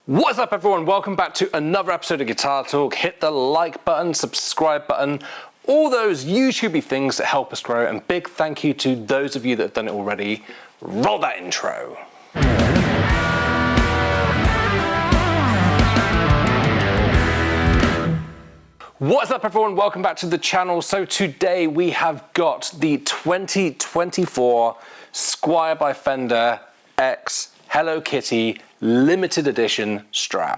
What's up everyone, welcome back to another episode of Guitar Talk. Hit the like button, subscribe button, all those YouTubey things that help us grow, and big thank you to those of you that have done it already. Roll that intro. What's up everyone, welcome back to the channel. So today we have got the 2024 Squier by Fender X Hello Kitty limited edition Strat.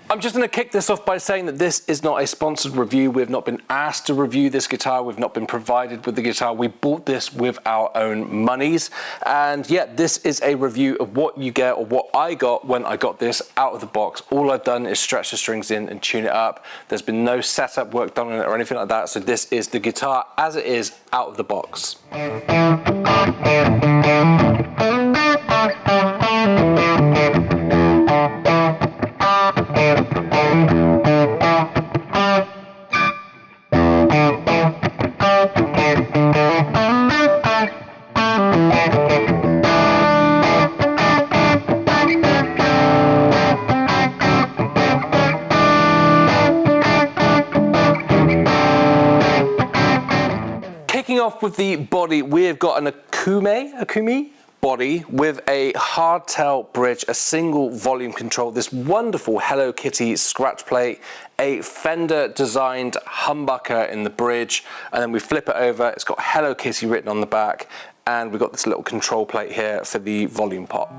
I'm just going to kick this off by saying that this is not a sponsored review. We've not been asked to review this guitar. We've not been provided with the guitar. We bought this with our own monies. And yet this is a review of what you get, or what I got when I got this out of the box. All I've done is stretch the strings in and tune it up. There's been no setup work done on it or anything like that. So this is the guitar as it is out of the box. Kicking off with the body, we've got an Akumi body with a hardtail bridge, a single volume control, this wonderful Hello Kitty scratch plate, a Fender designed humbucker in the bridge, and then we flip it over, it's got Hello Kitty written on the back, and we've got this little control plate here for the volume pot.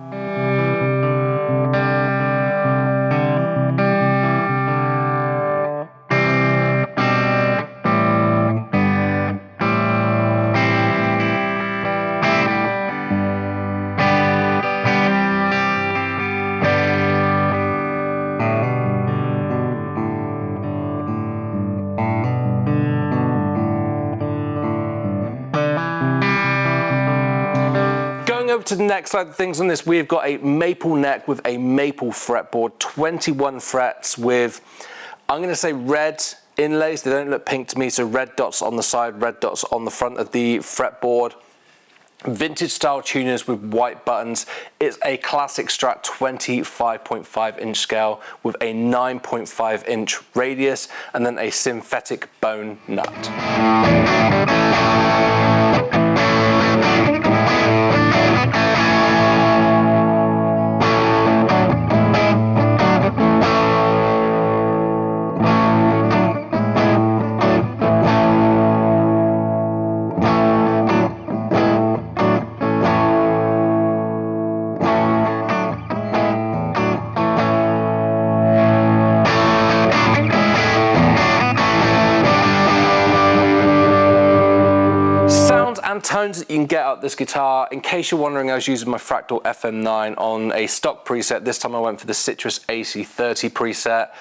Over to the next side of things on this, we've got a maple neck with a maple fretboard, 21 frets with, I'm going to say red inlays. They don't look pink to me, so red dots on the side, red dots on the front of the fretboard. Vintage style tuners with white buttons. It's a classic Strat 25.5 inch scale with a 9.5 inch radius and then a synthetic bone nut. And tones that you can get out of this guitar. In case you're wondering, I was using my Fractal FM9 on a stock preset. This time I went for the Citrus AC30 preset,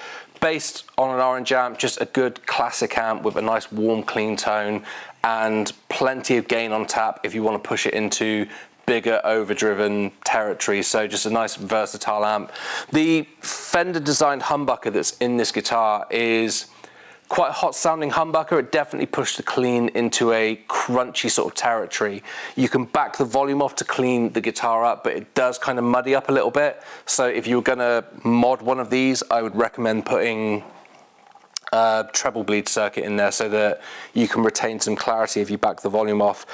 based on an orange amp, just a good classic amp with a nice warm clean tone and plenty of gain on tap if you want to push it into bigger overdriven territory. So just a nice versatile amp. The Fender designed humbucker that's in this guitar is quite a hot sounding humbucker. It definitely pushed the clean into a crunchy sort of territory. You can back the volume off to clean the guitar up, but it does kind of muddy up a little bit. So if you're gonna mod one of these, I would recommend putting a treble bleed circuit in there so that you can retain some clarity if you back the volume off.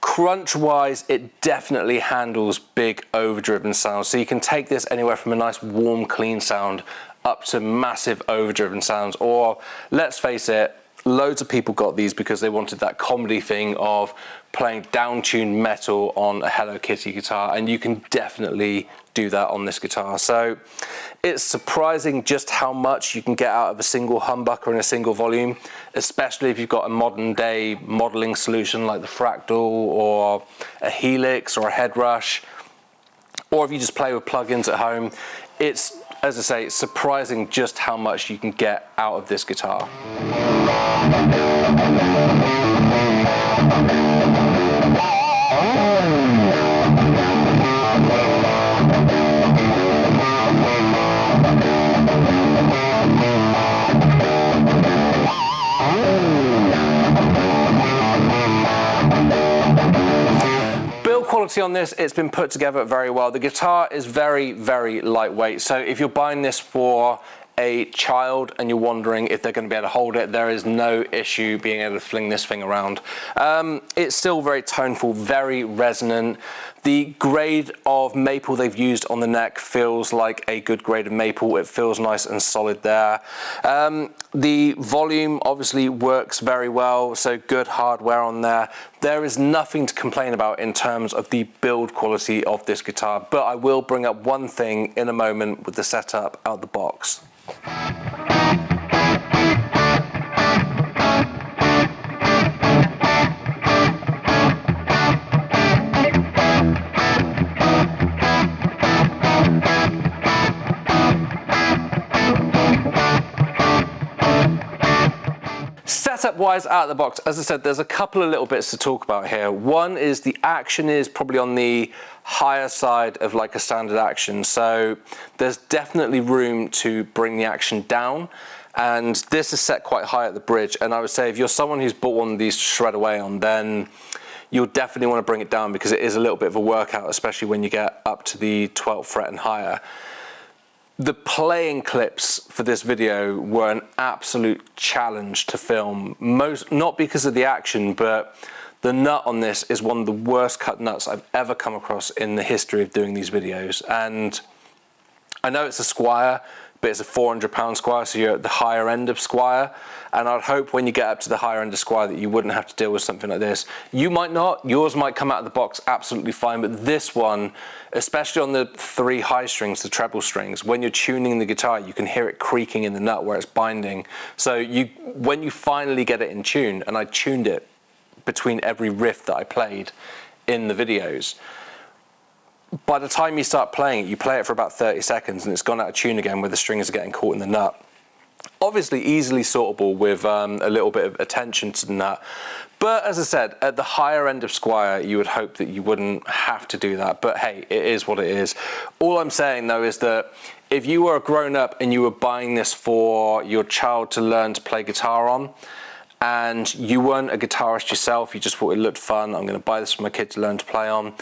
Crunch wise, it definitely handles big overdriven sounds. So you can take this anywhere from a nice warm clean sound up to massive overdriven sounds, or let's face it, loads of people got these because they wanted that comedy thing of playing down-tuned metal on a Hello Kitty guitar, and you can definitely do that on this guitar. So it's surprising just how much you can get out of a single humbucker in a single volume, especially if you've got a modern day modeling solution like the Fractal or a Helix or a Headrush, or if you just play with plugins at home. It's, as I say, it's surprising just how much you can get out of this guitar. Build quality on this, it's been put together very well. The guitar is very, very lightweight. So if you're buying this for a child and you're wondering if they're going to be able to hold it, there is no issue being able to fling this thing around. It's still very toneful, very resonant. The grade of maple they've used on the neck feels like a good grade of maple. It feels nice and solid there. The volume obviously works very well, so good hardware on there. There is nothing to complain about in terms of the build quality of this guitar, but I will bring up one thing in a moment with the setup out the box. Setup wise out of the box, as I said, there's a couple of little bits to talk about here. One is the action is probably on the higher side of like a standard action, so there's definitely room to bring the action down, and this is set quite high at the bridge, and I would say if you're someone who's bought one of these to shred away on, then you'll definitely want to bring it down because it is a little bit of a workout, especially when you get up to the 12th fret and higher. The playing clips for this video were an absolute challenge to film, not because of the action, but the nut on this is one of the worst cut nuts I've ever come across in the history of doing these videos. And I know it's a Squier, but it's a £400 Squier, so you're at the higher end of Squier. And I'd hope when you get up to the higher end of Squier that you wouldn't have to deal with something like this. You might not, yours might come out of the box absolutely fine, but this one, especially on the 3 high strings, the treble strings, when you're tuning the guitar, you can hear it creaking in the nut where it's binding. So when you finally get it in tune, and I tuned it between every riff that I played in the videos, by the time you start playing it, you play it for about 30 seconds and it's gone out of tune again where the strings are getting caught in the nut. Obviously easily sortable with a little bit of attention to the nut. But as I said, at the higher end of Squier, you would hope that you wouldn't have to do that. But hey, it is what it is. All I'm saying though is that if you were a grown up and you were buying this for your child to learn to play guitar on, and you weren't a guitarist yourself, you just thought it looked fun, I'm going to buy this for my kid to learn to play on,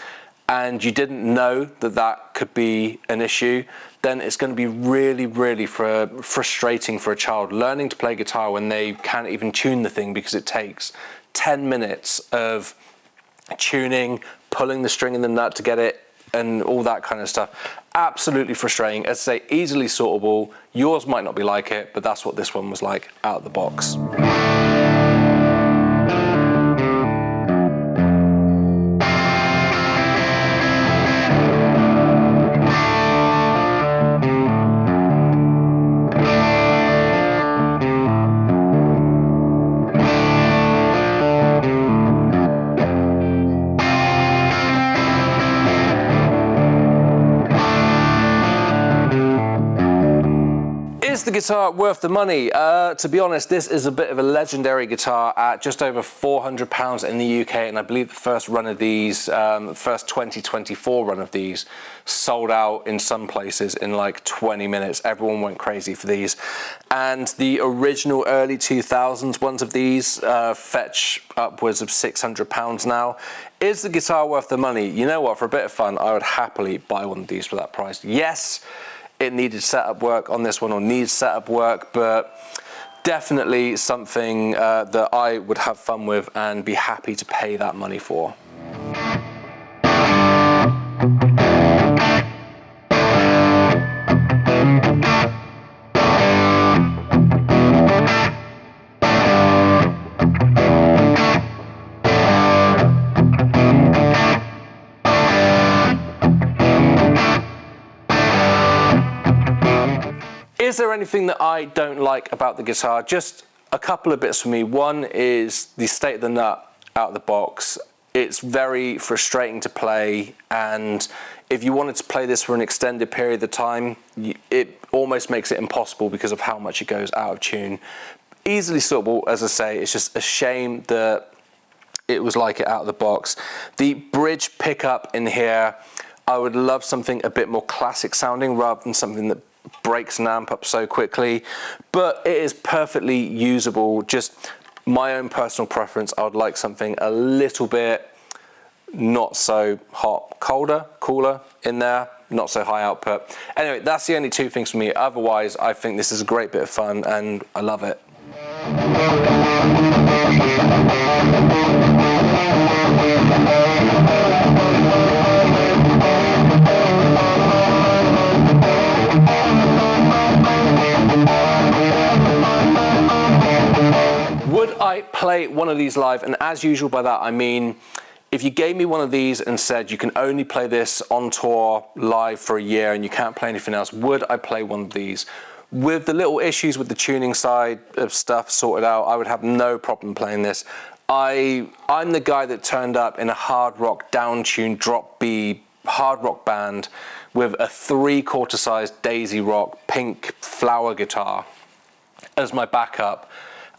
and you didn't know that that could be an issue, then it's going to be really, really frustrating for a child learning to play guitar when they can't even tune the thing, because it takes 10 minutes of tuning, pulling the string in the nut to get it, and all that kind of stuff. Absolutely frustrating. As I say, easily sortable. Yours might not be like it, but that's what this one was like out of the box. Is the guitar worth the money? To be honest, this is a bit of a legendary guitar at just over £400 in the UK, and I believe the first run of these, first 2024 run of these, sold out in some places in like 20 minutes. Everyone went crazy for these. And the original early 2000s ones of these fetch upwards of £600 now. Is the guitar worth the money? You know what, for a bit of fun, I would happily buy one of these for that price. Yes, it needed setup work on this one, or needs setup work, but definitely something that I would have fun with and be happy to pay that money for. Is there anything that I don't like about the guitar? Just a couple of bits for me. One is the state of the nut out of the box. It's very frustrating to play, and if you wanted to play this for an extended period of time, it almost makes it impossible because of how much it goes out of tune. Easily sortable, as I say. It's just a shame that it was like it out of the box. The bridge pickup in here, I would love something a bit more classic sounding rather than something that breaks an amp up so quickly, but it is perfectly usable. Just my own personal preference, I would like something a little bit not so hot, cooler in there, not so high output. Anyway, that's the only two things for me. Otherwise, I think this is a great bit of fun and I love it. Would I play one of these live? And as usual by that, I mean, if you gave me one of these and said you can only play this on tour live for a year and you can't play anything else, would I play one of these? With the little issues with the tuning side of stuff sorted out, I would have no problem playing this. I'm the guy that turned up in a hard rock down-tuned drop B hard rock band with a 3/4 size Daisy Rock pink flower guitar as my backup.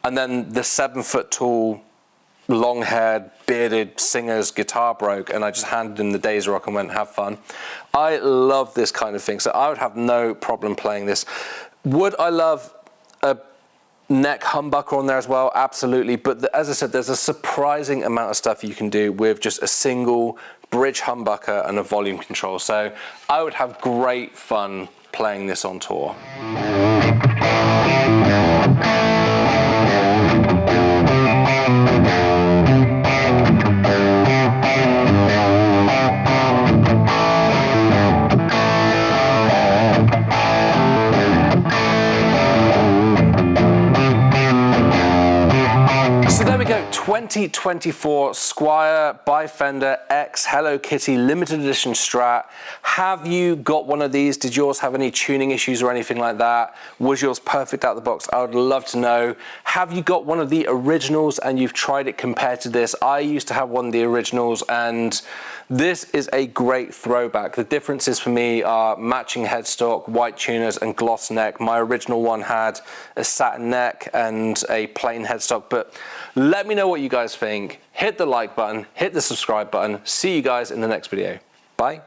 And then the 7-foot tall, long-haired, bearded singer's guitar broke, and I just handed him the Daisy Rock and went, have fun. I love this kind of thing, so I would have no problem playing this. Would I love a neck humbucker on there as well? Absolutely, but as I said, there's a surprising amount of stuff you can do with just a single bridge humbucker and a volume control, so I would have great fun playing this on tour. So there we go, 2024 Squier by Fender X Hello Kitty limited edition Strat. Have you got one of these? Did yours have any tuning issues or anything like that? Was yours perfect out of the box? I would love to know. Have you got one of the originals and you've tried it compared to this? I used to have one of the originals and this is a great throwback. The differences for me are matching headstock, white tuners and gloss neck. My original one had a satin neck and a plain headstock, but let me know what you guys think. Hit the like button, hit the subscribe button. See you guys in the next video. Bye.